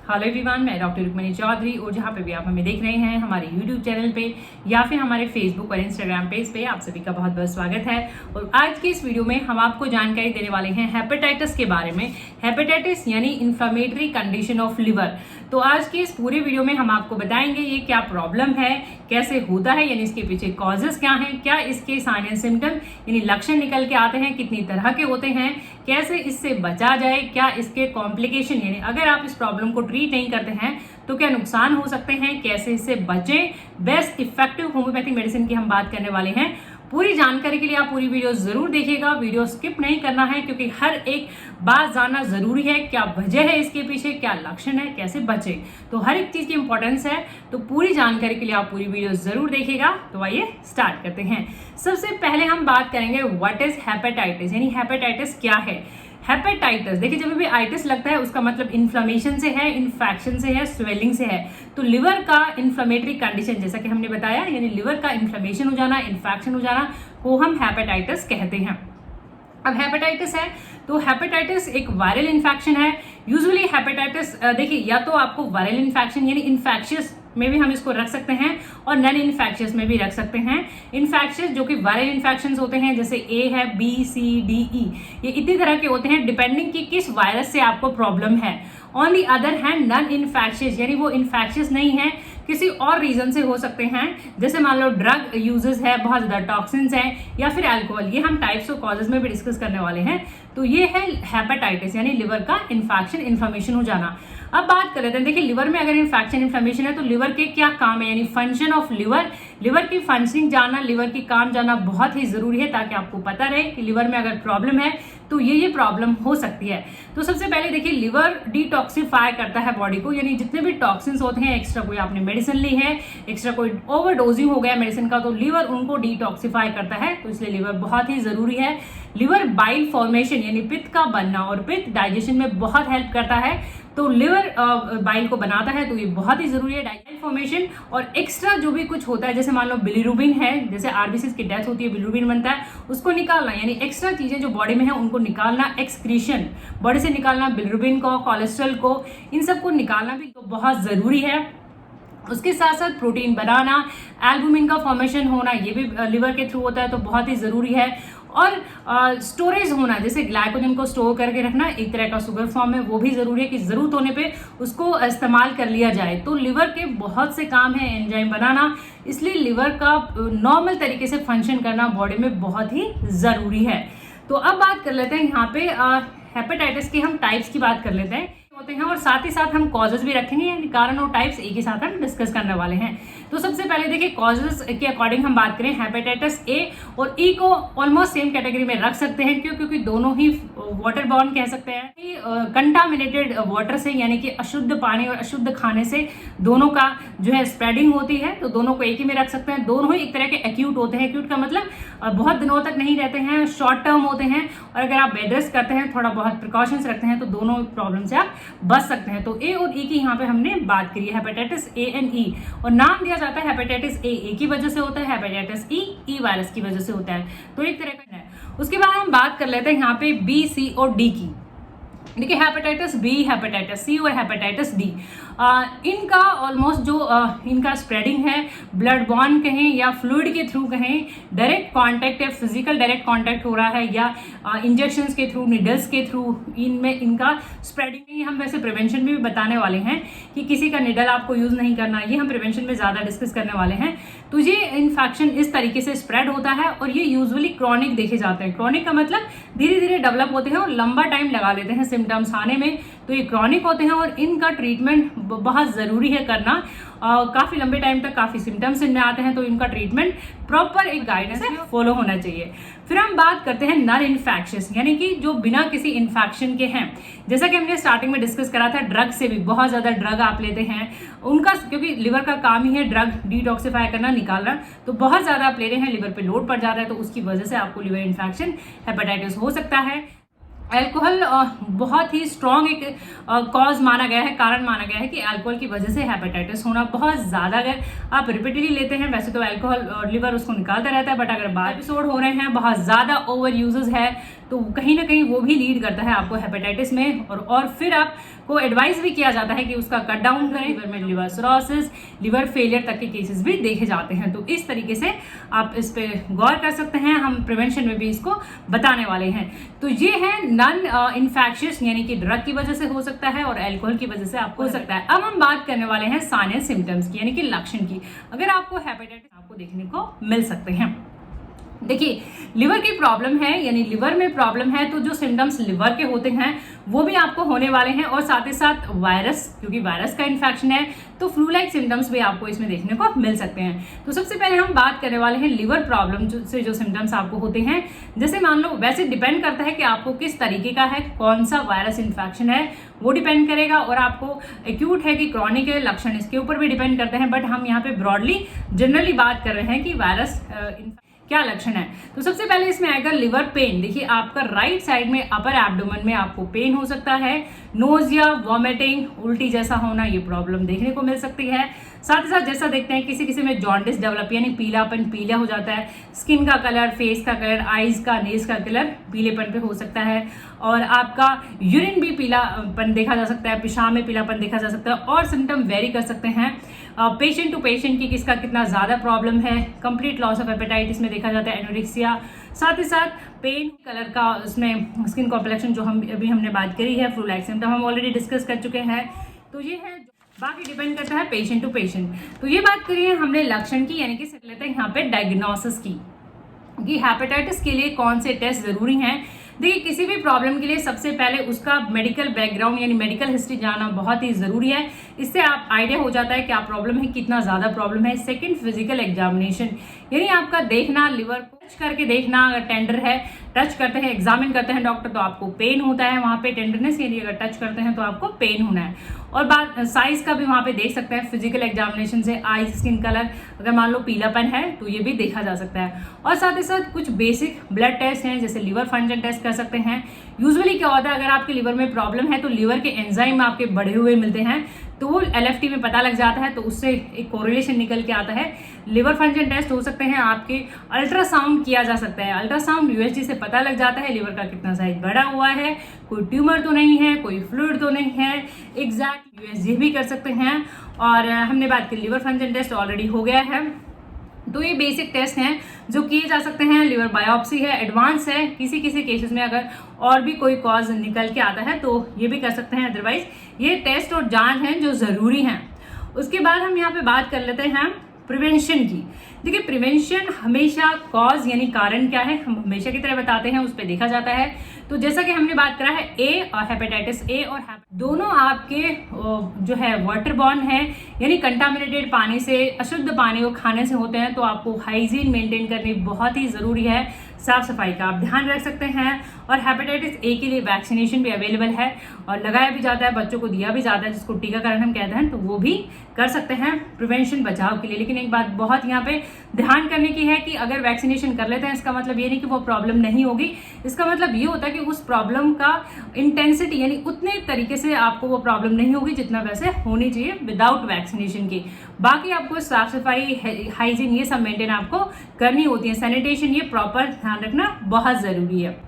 Hello everyone, मैं doctor Rukmini Chaudhary और जहाँ पे भी आप हमें देख रहे हैं हमारे यूट्यूब चैनल पे या फिर हमारे फेसबुक और इंस्टाग्राम पेज पे, आप सभी का बहुत बहुत स्वागत है। और आज की इस वीडियो में हम आपको जानकारी देने वाले हैं हेपेटाइटिस के बारे में। हेपेटाइटिस यानी इन्फ्लेमेटरी कंडीशन ऑफ लिवर। तो आज की इस पूरे वीडियो में हम आपको बताएंगे ये क्या प्रॉब्लम है, कैसे होता है, यानी इसके पीछे कॉजेस क्या हैं, क्या इसके साइन एंड सिम्टम यानी लक्षण निकल के आते हैं, कितनी तरह के होते हैं, कैसे इससे बचा जाए, क्या इसके कॉम्प्लिकेशन यानी अगर आप इस प्रॉब्लम को ट्रीट नहीं करते हैं तो क्या नुकसान हो सकते हैं, कैसे इससे बचें। बेस्ट इफेक्टिव होम्योपैथिक मेडिसिन की हम बात करने वाले हैं। पूरी जानकारी के लिए आप पूरी वीडियो जरूर देखिएगा, वीडियो स्किप नहीं करना है क्योंकि हर एक बात जानना जरूरी है। क्या वजह है इसके पीछे, क्या लक्षण है, कैसे बचे, तो हर एक चीज की इंपॉर्टेंस है। तो पूरी जानकारी के लिए आप पूरी वीडियो जरूर देखिएगा। तो आइए स्टार्ट करते हैं। सबसे पहले हम बात करेंगे व्हाट इज हेपेटाइटिस, यानी हेपेटाइटिस क्या है। हेपेटाइटिस देखिए, जब भी आइटिस लगता है उसका मतलब इन्फ्लेमेशन से है, इन्फेक्शन से है, स्वेलिंग से है। तो लिवर का इन्फ्लेमेटरी कंडीशन जैसा कि हमने बताया, यानी लिवर का इन्फ्लेमेशन हो जाना, इन्फेक्शन हो जाना को हम हेपेटाइटिस कहते हैं। अब हेपेटाइटिस है तो हेपेटाइटिस एक वायरल इन्फेक्शन है। यूजुअली हेपेटाइटिस देखिए, या तो आपको वायरल इन्फेक्शन यानी इन्फेक्शियस में भी हम इसको रख सकते हैं और नॉन इन्फेक्शियस में भी रख सकते हैं। इन्फेक्शियस जो कि वायरल इन्फेक्शंस होते हैं, जैसे ए है, बी, सी, डी, ई, ये इतनी तरह के होते हैं डिपेंडिंग कि किस वायरस से आपको प्रॉब्लम है। On the other hand non infectious यानी वो इन्फेक्शियस नहीं है, किसी और रीजन से हो सकते हैं, जैसे मान लो ड्रग यूजेस है, बहुत ज्यादा टॉक्सिन्स हैं, या फिर अल्कोहल। ये हम टाइप्स ऑफ कॉजेज में भी डिस्कस करने वाले हैं। तो ये है हेपेटाइटिस यानी लिवर का इन्फेक्शन, इन्फ्लेमेशन हो जाना। अब बात कर लेते हैं, देखिए लिवर में अगर इन्फेक्शन, इन्फ्लेमेशन है तो लिवर के क्या काम है, यानी फंक्शन ऑफ लिवर, लिवर की फंक्शनिंग जानना, लिवर की काम जानना बहुत ही जरूरी है ताकि आपको पता रहे कि लिवर में अगर प्रॉब्लम है तो ये प्रॉब्लम हो सकती है। तो सबसे पहले देखिए, लिवर डिटॉक्सिफाई करता है बॉडी को, यानी जितने भी टॉक्सिन्स होते हैं, एक्स्ट्रा कोई आपने मेडिसिन ली है, एक्स्ट्रा कोई ओवरडोजिंग हो गया मेडिसिन का, तो लिवर उनको डिटॉक्सिफाई करता है। तो इसलिए लिवर बहुत ही जरूरी है। लिवर बाइल फॉर्मेशन यानी पित्त का बनना, और पित्त डाइजेशन में बहुत हेल्प करता है, तो लिवर बाइल को बनाता है, तो ये बहुत ही जरूरी है बाइल फॉर्मेशन। और एक्स्ट्रा जो भी कुछ होता है, जैसे मान लो बिलिरुबिन है, जैसे आरबीसी की डेथ होती है बिलिरुबिन बनता है, उसको निकालना, यानी एक्स्ट्रा चीजें जो बॉडी में है उनको निकालना, एक्सक्रीशन बॉडी से निकालना, बिलिरुबिन को, कोलेस्ट्रॉल को, इन सबको निकालना भी तो बहुत जरूरी है। उसके साथ साथ प्रोटीन बनाना, एल्बुमिन का फॉर्मेशन होना, ये भी लिवर के थ्रू होता है, तो बहुत ही जरूरी है। और स्टोरेज होना, जैसे ग्लाइकोजन को स्टोर करके रखना, एक तरह का शुगर फॉर्म है, वो भी जरूरी है कि जरूरत होने पे उसको इस्तेमाल कर लिया जाए। तो लिवर के बहुत से काम है, एंजाइम बनाना, इसलिए लिवर का नॉर्मल तरीके से फंक्शन करना बॉडी में बहुत ही जरूरी है। तो अब बात कर लेते हैं यहाँ पे हेपेटाइटिस की, हम टाइप्स की बात कर लेते हैं होते हैं, और साथ ही साथ हम कॉजेज भी रखेंगे, यानी कारण और टाइप्स एक ही साथ हम डिस्कस करने वाले हैं। तो सबसे पहले देखिए, कॉजेज के अकॉर्डिंग हम बात करें, हेपेटाइटिस ए और ई को ऑलमोस्ट सेम कैटेगरी में रख सकते हैं, क्योंकि दोनों ही वाटर बॉर्न कह सकते हैं। कंटामिनेटेड वाटर से, यानी कि अशुद्ध पानी और अशुद्ध खाने से दोनों का जो है स्प्रेडिंग होती है, तो दोनों को एक ही में रख सकते हैं। दोनों ही एक तरह के एक्यूट होते हैं। एक्यूट का मतलब बहुत दिनों तक नहीं रहते हैं, शॉर्ट टर्म होते हैं, और अगर आप बेड रेस्ट करते हैं, थोड़ा बहुत प्रिकॉशंस रखते हैं, तो दोनों प्रॉब्लम से आप बच सकते हैं। तो ए और ई की यहाँ पे हमने बात करी है, हेपेटाइटिस ए एंड ई, और नाम दिया जाता है हेपेटाइटिस ए की वजह से होता है, हेपेटाइटिस ई वायरस की वजह से होता है, तो एक तरह का है। उसके बाद हम बात कर लेते हैं यहाँ पे बी, सी और डी की। देखिए, हेपेटाइटिस बी, हेपेटाइटिस सी और हेपेटाइटिस डी, इनका ऑलमोस्ट जो इनका स्प्रेडिंग है, ब्लड बॉर्न कहें या फ्लूइड के थ्रू कहें, डायरेक्ट कांटेक्ट है, फिजिकल डायरेक्ट कांटेक्ट हो रहा है, या इंजेक्शंस के थ्रू, निडल्स के थ्रू, इनमें इनका स्प्रेडिंग। हम वैसे प्रिवेंशन में भी बताने वाले हैं कि किसी का निडल आपको यूज नहीं करना, ये हम प्रिवेंशन में ज्यादा डिस्कस करने वाले हैं। तो ये इन्फेक्शन इस तरीके से स्प्रेड होता है, और ये यूजुअली क्रॉनिक देखे जाते हैं। क्रॉनिक का मतलब धीरे धीरे डेवलप होते हैं और लंबा टाइम लगा लेते हैं सिम्टम्स आने में, तो ये क्रॉनिक होते हैं, और इनका ट्रीटमेंट बहुत जरूरी है करना। काफी लंबे टाइम तक काफी सिम्टम्स इनमें आते हैं, तो इनका ट्रीटमेंट प्रॉपर एक गाइडेंस से फॉलो होना चाहिए। फिर हम बात करते हैं नॉन इन्फेक्शियस, यानी कि जो बिना किसी इन्फेक्शन के हैं। जैसा कि हमने स्टार्टिंग में डिस्कस करा था, ड्रग से भी बहुत ज्यादा ड्रग आप लेते हैं उनका, क्योंकि लिवर का काम ही है ड्रग डिटॉक्सिफाई करना, निकालना, तो बहुत ज्यादा आप ले रहे हैं, लिवर पे लोड पड़ जाता है, तो उसकी वजह से आपको लिवर इन्फेक्शन, हेपेटाइटिस हो सकता है। अल्कोहल बहुत ही स्ट्रॉन्ग एक कॉज माना गया है, कारण माना गया है कि अल्कोहल की वजह से हेपेटाइटिस होना बहुत ज्यादा। अगर आप रिपीटेडली लेते हैं, वैसे तो अल्कोहल लिवर उसको निकालता रहता है, बट अगर बार एपिसोड हो रहे हैं, बहुत ज्यादा ओवर यूजेस है, तो कहीं ना कहीं वो भी लीड करता है आपको हेपेटाइटिस में। और फिर आपको एडवाइस भी किया जाता है कि उसका कट डाउन करें। लिवर में लिवर सिरोसिस, लिवर फेलियर तक के केसेस भी देखे जाते हैं। तो इस तरीके से आप इस पे गौर कर सकते हैं, हम प्रिवेंशन में भी इसको बताने वाले हैं। तो ये है नॉन इन्फेक्शियस, यानी कि ड्रग की वजह से हो सकता है और अल्कोहल की वजह से आपको हो सकता है। अब हम बात करने वाले हैं साइन एंड सिम्टम्स की, यानी कि लक्षण की। अगर आपको हेपेटाइटिस आपको देखने को मिल सकते हैं। देखिए, लिवर की प्रॉब्लम है, यानी लिवर में प्रॉब्लम है, तो जो सिम्टम्स लिवर के होते हैं वो भी आपको होने वाले हैं। और साथ ही साथ वायरस, क्योंकि वायरस का इन्फेक्शन है तो फ्लू लाइक सिम्टम्स भी आपको इसमें देखने को मिल सकते हैं। तो सबसे पहले हम बात करने वाले हैं लिवर प्रॉब्लम से जो सिम्टम्स आपको होते हैं। जैसे मान लो, वैसे डिपेंड करता है कि आपको किस तरीके का है, कौन सा वायरस इन्फेक्शन है वो डिपेंड करेगा, और आपको एक्यूट है कि क्रॉनिक है, लक्षण इसके ऊपर भी डिपेंड करते हैं। बट हम यहाँ पे ब्रॉडली जनरली बात कर रहे हैं कि वायरस क्या लक्षण है। तो सबसे पहले इसमें आएगा लिवर पेन। देखिए, आपका राइट साइड में अपर एब्डोमेन में आपको पेन हो सकता है, नोजिया, वॉमिटिंग, उल्टी जैसा होना, ये प्रॉब्लम देखने को मिल सकती है। साथ ही साथ जैसा देखते हैं किसी किसी में जॉन्डिस डेवलप, यानी पीलापन, पीला हो जाता है, स्किन का कलर, फेस का कलर, आईज का, नेल्स का कलर पीलेपन पे हो सकता है, और आपका यूरिन भी पीलापन देखा जा सकता है, पेशाब में पीलापन देखा जा सकता है। और सिम्टम वेरी कर सकते हैं पेशेंट टू पेशेंट की, किसका कितना ज्यादा प्रॉब्लम है। कंप्लीट लॉस ऑफ हेपेटाइटिस में देखा जाता है एनोरेक्सिया। साथ ही साथ पेन, कलर का, उसमें स्किन कॉम्प्लेक्शन जो हमने बात करी है, फ्लू लाइक सिम्टम हम ऑलरेडी डिस्कस कर चुके हैं। तो ये है, बाकी डिपेंड करता है पेशेंट टू पेशेंट। तो ये बात करिए हमने लक्षण की, यानी कि लेते हैं यहाँ पे डायग्नोसिस की, कि हेपेटाइटिस के लिए कौन से टेस्ट जरूरी हैं। देखिए, किसी भी प्रॉब्लम के लिए सबसे पहले उसका मेडिकल बैकग्राउंड, यानी मेडिकल हिस्ट्री जानना बहुत ही जरूरी है। इससे आप आइडिया हो जाता है क्या प्रॉब्लम है, कितना ज्यादा प्रॉब्लम है। सेकंड, फिजिकल एग्जामिनेशन, यानी आपका देखना, लिवर को टच करके देखना, अगर टेंडर है, टच करते हैं, एग्जामिन करते हैं डॉक्टर, तो आपको पेन होता है वहां पे टेंडरनेस, यानी अगर टच करते हैं तो आपको पेन होना है। और बात साइज का भी वहां पे देख सकते हैं फिजिकल एग्जामिनेशन से, आई, स्किन कलर, अगर मान लो पीलापन है तो ये भी देखा जा सकता है। और साथ ही साथ कुछ बेसिक ब्लड टेस्ट हैं, जैसे लिवर फंक्शन टेस्ट कर सकते हैं। यूजुअली क्या होता है, अगर आपके लिवर में प्रॉब्लम है तो लिवर के एंजाइम आपके बढ़े हुए मिलते हैं, तो वो LFT में पता लग जाता है, तो उससे एक कोरिलेशन निकल के आता है। लिवर फंक्शन टेस्ट हो सकते हैं आपके, अल्ट्रासाउंड किया जा सकता है, अल्ट्रासाउंड USG से पता लग जाता है लिवर का कितना साइज बढ़ा हुआ है, कोई ट्यूमर तो नहीं है, कोई फ्लूइड तो नहीं है, एग्जैक्ट USG भी कर सकते हैं। और हमने बात की लिवर फंक्शन टेस्ट ऑलरेडी हो गया है। तो ये बेसिक टेस्ट हैं जो किए जा सकते हैं। लिवर बायोप्सी है, एडवांस है, किसी किसी केसेस में अगर और भी कोई कॉज निकल के आता है तो ये भी कर सकते हैं। अदरवाइज ये टेस्ट और जांच हैं जो जरूरी हैं। उसके बाद हम यहाँ पे बात कर लेते हैं प्रिवेंशन की। देखिए, प्रिवेंशन हमेशा कॉज, यानी कारण क्या है, हम हमेशा की तरह बताते हैं, उस पर देखा जाता है। तो जैसा कि हमने बात करा है, ए और हेपेटाइटिस ए और दोनों आपके जो है वाटर बॉर्न है, यानी कंटामिनेटेड पानी से, अशुद्ध पानी को खाने से होते हैं। तो आपको हाइजीन मेंटेन करनी बहुत ही जरूरी है, साफ सफाई का आप ध्यान रख सकते हैं। और हेपेटाइटिस ए के लिए वैक्सीनेशन भी अवेलेबल है और लगाया भी जाता है, बच्चों को दिया भी जाता है, जिसको टीकाकरण हम कहते हैं, तो वो भी कर सकते हैं प्रिवेंशन, बचाव के लिए। लेकिन एक बात बहुत यहाँ पे ध्यान करने की है कि अगर वैक्सीनेशन कर लेते हैं, इसका मतलब ये नहीं कि वो प्रॉब्लम नहीं होगी। इसका मतलब ये होता है कि उस प्रॉब्लम का इंटेंसिटी, यानी उतने तरीके से आपको वो प्रॉब्लम नहीं होगी जितना वैसे होनी चाहिए विदाउट वैक्सीनेशन की। बाकी आपको साफ सफाई, हाइजीन, ये सब मेंटेन आपको करनी होती है। सैनिटेशन, ये प्रॉपर ध्यान रखना बहुत जरूरी है।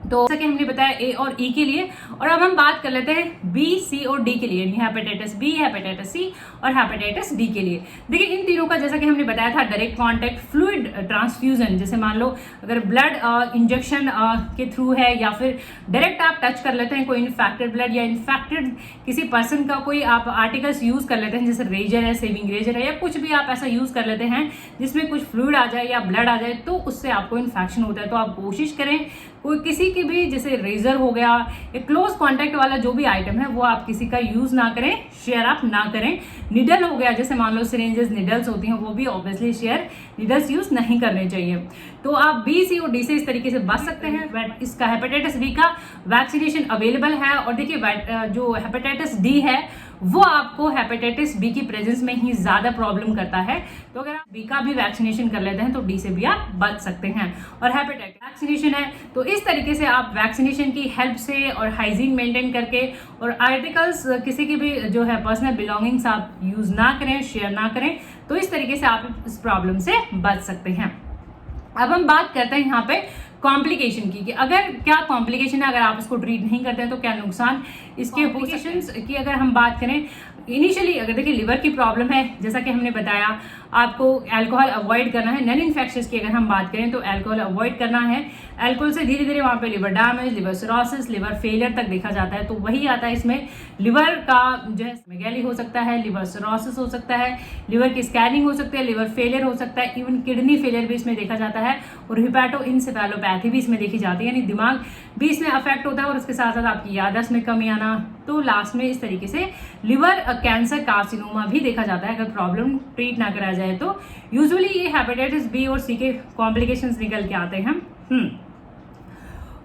तो जैसा कि हमने बताया ए और ई के लिए। और अब हम बात कर लेते हैं बी, सी और डी के लिए, हेपेटाइटिस बी, हेपेटाइटिस सी और हेपेटाइटिस डी के लिए। देखिए, इन तीनों का जैसा कि हमने बताया था, डायरेक्ट कांटेक्ट, फ्लूइड ट्रांसफ्यूजन, जैसे मान लो अगर ब्लड इंजेक्शन के थ्रू है, या फिर डायरेक्ट आप टच कर लेते हैं कोई इन्फेक्टेड ब्लड, या इन्फेक्टेड किसी पर्सन का कोई आप आर्टिकल्स यूज कर लेते हैं, जैसे रेजर है, सेविंग रेजर है, या कुछ भी आप ऐसा यूज कर लेते हैं जिसमें कुछ फ्लूइड आ जाए या ब्लड आ जाए, तो उससे आपको इन्फेक्शन होता है। तो आप कोशिश करें कोई किसी की भी, जैसे रेजर हो गया, एक क्लोज कांटेक्ट वाला जो भी आइटम है वो आप किसी का यूज ना करें, शेयर आप ना करें। निडल हो गया, जैसे मान लो सिरिंजेस, निडल्स होती हैं, वो भी ऑब्वियसली शेयर, निडल्स यूज नहीं करने चाहिए। तो आप बी, सी और डी से इस तरीके से बच सकते हैं। इसका हेपेटाइटिस बी का वैक्सीनेशन अवेलेबल है। और देखिए, जो हेपेटाइटिस डी है वो आपको हेपेटाइटिस बी की प्रेजेंस में ही ज्यादा प्रॉब्लम करता है। तो अगर आप बी का भी वैक्सीनेशन कर लेते हैं तो डी से भी आप बच सकते हैं। और हेपेटाइटिस वैक्सीनेशन है, तो इस तरीके से आप वैक्सीनेशन की हेल्प से और हाइजीन मेंटेन करके, और आर्टिकल्स किसी की भी जो है पर्सनल बिलोंगिंग्स आप यूज ना करें, शेयर ना करें, तो इस तरीके से आप इस प्रॉब्लम से बच सकते हैं। अब हम बात करते हैं यहाँ पे कॉम्प्लिकेशन की, कि अगर क्या कॉम्प्लिकेशन है अगर आप इसको ट्रीट नहीं करते हैं तो क्या नुकसान इसके हो सकते हैं। की अगर हम बात करें इनिशियली, अगर देखिए लिवर की प्रॉब्लम है, जैसा कि हमने बताया आपको अल्कोहल अवॉइड करना है। नॉन इन्फेक्शियस की अगर हम बात करें तो अल्कोहल अवॉइड करना है। अल्कोहल से धीरे धीरे वहाँ पे liver damage, liver cirrhosis, liver failure तक देखा जाता है। तो वही आता है इसमें, लिवर का जो है मेगैली हो सकता है, लिवर सिरोसिस हो सकता है, लिवर की स्कैनिंग हो सकती है, लिवर फेलियर हो सकता है, इवन किडनी फेलियर भी इसमें देखा जाता है, और हिपैटोइंसेफेलोपैथी भी इसमें देखी जाती है, यानी दिमाग भी इसमें अफेक्ट होता है और उसके साथ साथ आपकी याददाश्त में कमी आना। तो लास्ट में इस तरीके से लिवर कैंसर, कार्सिनोमा भी देखा जाता है अगर प्रॉब्लम ट्रीट ना करा जाए तो। यूजुअली ये हेपेटाइटिस बी और सी के कॉम्प्लिकेशंस निकल के आते हैं।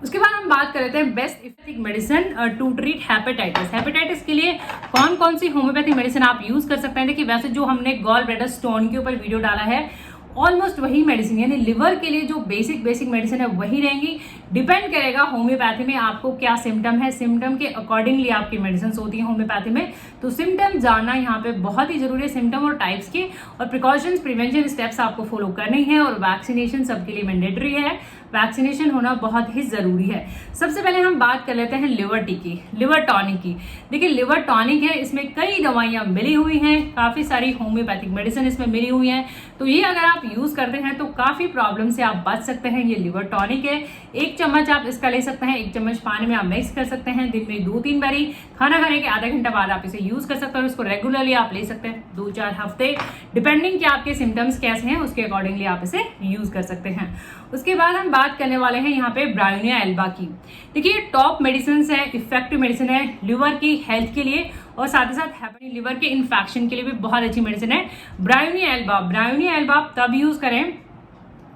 उसके बाद हम बात कर लेते हैं best effective medicine to treat hepatitis. Hepatitis के लिए कौन कौन सी होम्योपैथिक मेडिसिन आप यूज कर सकते हैं। देखिए वैसे जो हमने गॉल ब्लैडर स्टोन के ऊपर वीडियो डाला है, ऑलमोस्ट वही मेडिसिन, यानी लिवर के लिए जो बेसिक मेडिसिन है वही रहेंगी। डिपेंड करेगा होम्योपैथी में आपको क्या सिम्टम है, सिम्टम के अकॉर्डिंगली आपकी मेडिसिन होती है होम्योपैथी में। तो सिम्टम जानना यहाँ पे बहुत ही जरूरी है, सिम्टम और टाइप्स के, और प्रिकॉशंस प्रिवेंशन स्टेप्स आपको फॉलो करने हैं, और वैक्सीनेशन सबके लिए मैंडेटरी है। वैक्सीनेशन होना बहुत ही जरूरी है। सबसे पहले हम बात कर लेते हैं लिवर टी की, लिवर टॉनिक की। देखिए लिवर टॉनिक है, इसमें कई दवाइयां मिली हुई हैं, काफी सारी होम्योपैथिक मेडिसिन इसमें मिली हुई हैं। तो ये अगर आप यूज करते हैं तो काफी प्रॉब्लम से आप बच सकते हैं। ये लिवर टॉनिक है, 1 चम्मच आप इसका ले सकते हैं, 1 चम्मच पानी में आप मिक्स कर सकते हैं। दिन में 2-3 बारी, खाना खाने के आधा घंटा बाद आप इसे यूज कर सकते हैं। इसको रेगुलरली आप ले सकते हैं 2-4 हफ्ते, डिपेंडिंग कि आपके सिम्टम्स कैसे हैं उसके अकॉर्डिंगली आप इसे यूज कर सकते हैं। उसके बाद हम बात करने वाले हैं यहाँ पे ब्रायोनिया एल्बा की। देखिए टॉप मेडिसिन है, इफेक्टिव मेडिसिन है लिवर की हेल्थ के लिए, और साथ ही साथ लिवर के इन्फेक्शन के लिए भी बहुत अच्छी मेडिसिन है ब्रायोनिया एल्बा। ब्रायोनिया एल्बा आप तब यूज करें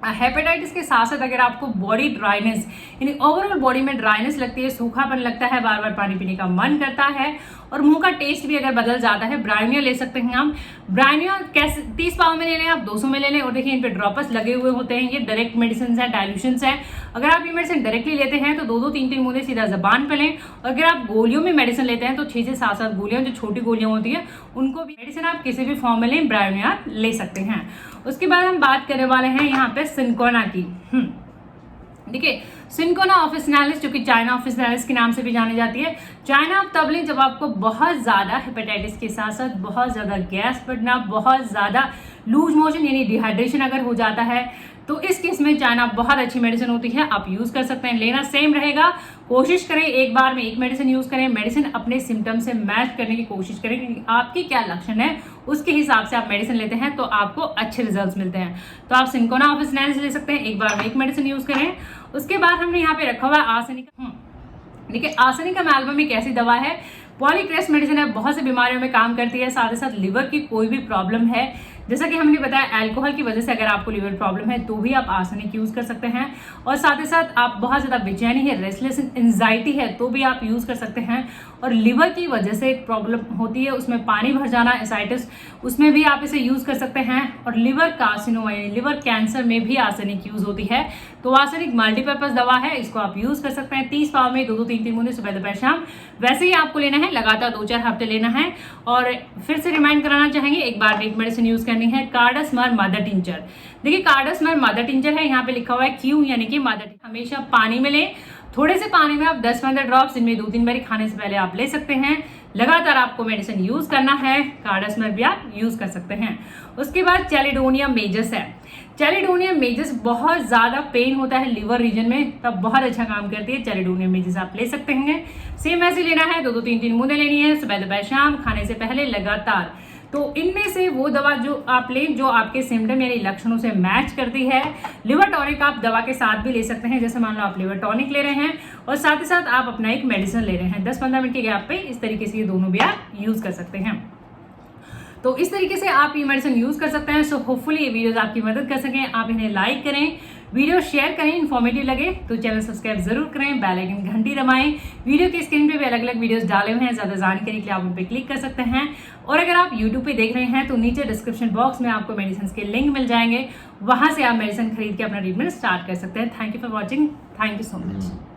हेपेटाइटिस के साथ साथ अगर आपको बॉडी ड्राइनेस, यानी ओवरऑल बॉडी में ड्राइनेस लगती है, सूखापन लगता है, बार बार पानी पीने का मन करता है, और मुंह का टेस्ट भी अगर बदल जाता है, ब्रायोनिया ले सकते हैं आप। ब्रायोनिया कैसे 30 पाव में ले लें आप, 200 में ले लें, और देखिए इन पे ड्रॉपर्स लगे हुए होते हैं। ये डायरेक्ट मेडिसिन है, डाइल्यूशंस है। अगर आप ये मेडिसिन डायरेक्टली लेते हैं तो 2-2, 3-3 बूंदे सीधा जबान पे लें, और अगर आप गोलियों में मेडिसिन लेते हैं तो 6 से 7 गोलियां, जो छोटी गोलियां होती है उनको भी मेडिसिन आप किसी भी फॉर्म में लें, ब्रायोनिया ले सकते हैं। उसके बाद हम बात करने वाले हैं यहाँ पे सिंकोना की। देखिए सिंकोना ऑफिसिनालिस, जो कि चाइना ऑफिसिनालिस के नाम से भी जानी जाती है। चाइना आप तब लें जब आपको बहुत ज्यादा हेपेटाइटिस के साथ साथ बहुत ज्यादा गैस बढ़ना, बहुत ज्यादा लूज मोशन यानी डिहाइड्रेशन अगर हो जाता है, तो इस केस में चाइना बहुत अच्छी मेडिसिन होती है, आप यूज कर सकते हैं। लेना सेम रहेगा, कोशिश करें एक बार में एक मेडिसिन यूज करें, मेडिसिन अपने सिम्टम से मैच करने की कोशिश करें कि आपकी क्या लक्षण है, उसके हिसाब से आप मेडिसिन लेते हैं तो आपको अच्छे रिजल्ट्स मिलते हैं। तो आप सिंकोना ऑफिसिनालिस ले सकते हैं, एक बार में एक मेडिसिन यूज करें। उसके बाद हमने यहाँ पे रखा हुआ है आर्सेनिका। देखिए आर्सेनिका एल्बम एक ऐसी दवा है, पॉलीक्रेस्ट मेडिसिन है, बहुत से बीमारियों में काम करती है। साथ ही साथ लिवर की कोई भी प्रॉब्लम है, जैसा कि हमने बताया अल्कोहल की वजह से अगर आपको लिवर प्रॉब्लम है तो भी आप आर्सेनिक यूज कर सकते हैं। और साथ ही साथ आप बहुत ज्यादा बेचैनी है, रेस्टलेस एंजाइटी है तो भी आप यूज कर सकते हैं। और लिवर की वजह से एक प्रॉब्लम होती है, उसमें पानी भर जाना, एसाइटिस, उसमें भी आप इसे यूज कर सकते हैं। और लिवर कार्सिनोमा यानी लिवर कैंसर में भी आर्सेनिक यूज होती है। तो आर्सेनिक मल्टीपर्पज दवा है, इसको आप यूज कर सकते हैं 30 पाव में 2-2, 3-3 बूंदे सुबह दोपहर शाम। वैसे ही आपको लेना है, लगातार 2-4 हफ्ते लेना है। और फिर से रिमाइंड कराना चाहेंगे, एक बार एक मेडिसिन यूज करनी है, कार्डास्मर मदर टिंचर। देखिए कार्डास्मर मदर टिंचर है, यहाँ पे लिखा हुआ है क्यू यानी कि मदर। हमेशा पानी में लें, थोड़े से पानी में आप 10-15 ड्रॉप्स इनमें 2-3 बार खाने से पहले आप ले सकते हैं। लगातार आपको मेडिसिन यूज करना है, कार्डास्मर भी आप यूज कर सकते हैं। उसके बाद चैलिडोनियम मेजस है। चैलिडोनियम मेजस बहुत ज्यादा पेन होता है लिवर रीजन में, तब बहुत अच्छा काम करती है। चैलिडोनियम मेजस आप ले सकते हैं, सेम ऐसे लेना है, 2-2, 3-3 बूंदे लेनी है सुबह दोपहर शाम, खाने से पहले लगातार। तो इनमें से वो दवा जो आप लें जो आपके सिम्टम यानी लक्षणों से मैच करती है। लिवर टॉनिक आप दवा के साथ भी ले सकते हैं, जैसे मान लो आप लिवर टॉनिक ले रहे हैं और साथ ही साथ आप अपना एक मेडिसिन ले रहे हैं 10-15 मिनट के गैप पे, इस तरीके से ये दोनों भी आप यूज कर सकते हैं। तो इस तरीके से आप ये मेडिसिन यूज कर सकते हैं। सो होपफुली ये वीडियोस आपकी मदद कर सकें। आप इन्हें लाइक करें, वीडियो शेयर करें, इन्फॉर्मेटिव लगे तो चैनल सब्सक्राइब जरूर करें, बेल आइकन घंटी दबाएं। वीडियो की स्क्रीन पे भी अलग अलग वीडियोस डाले हुए हैं, ज्यादा जानकारी के लिए आप उन पर क्लिक कर सकते हैं। और अगर आप यूट्यूब पे देख रहे हैं तो नीचे डिस्क्रिप्शन बॉक्स में आपको मेडिसिन के लिंक मिल जाएंगे, वहां से आप मेडिसिन खरीद के अपना ट्रीटमेंट स्टार्ट कर सकते हैं। Thank you for watching, thank you so much.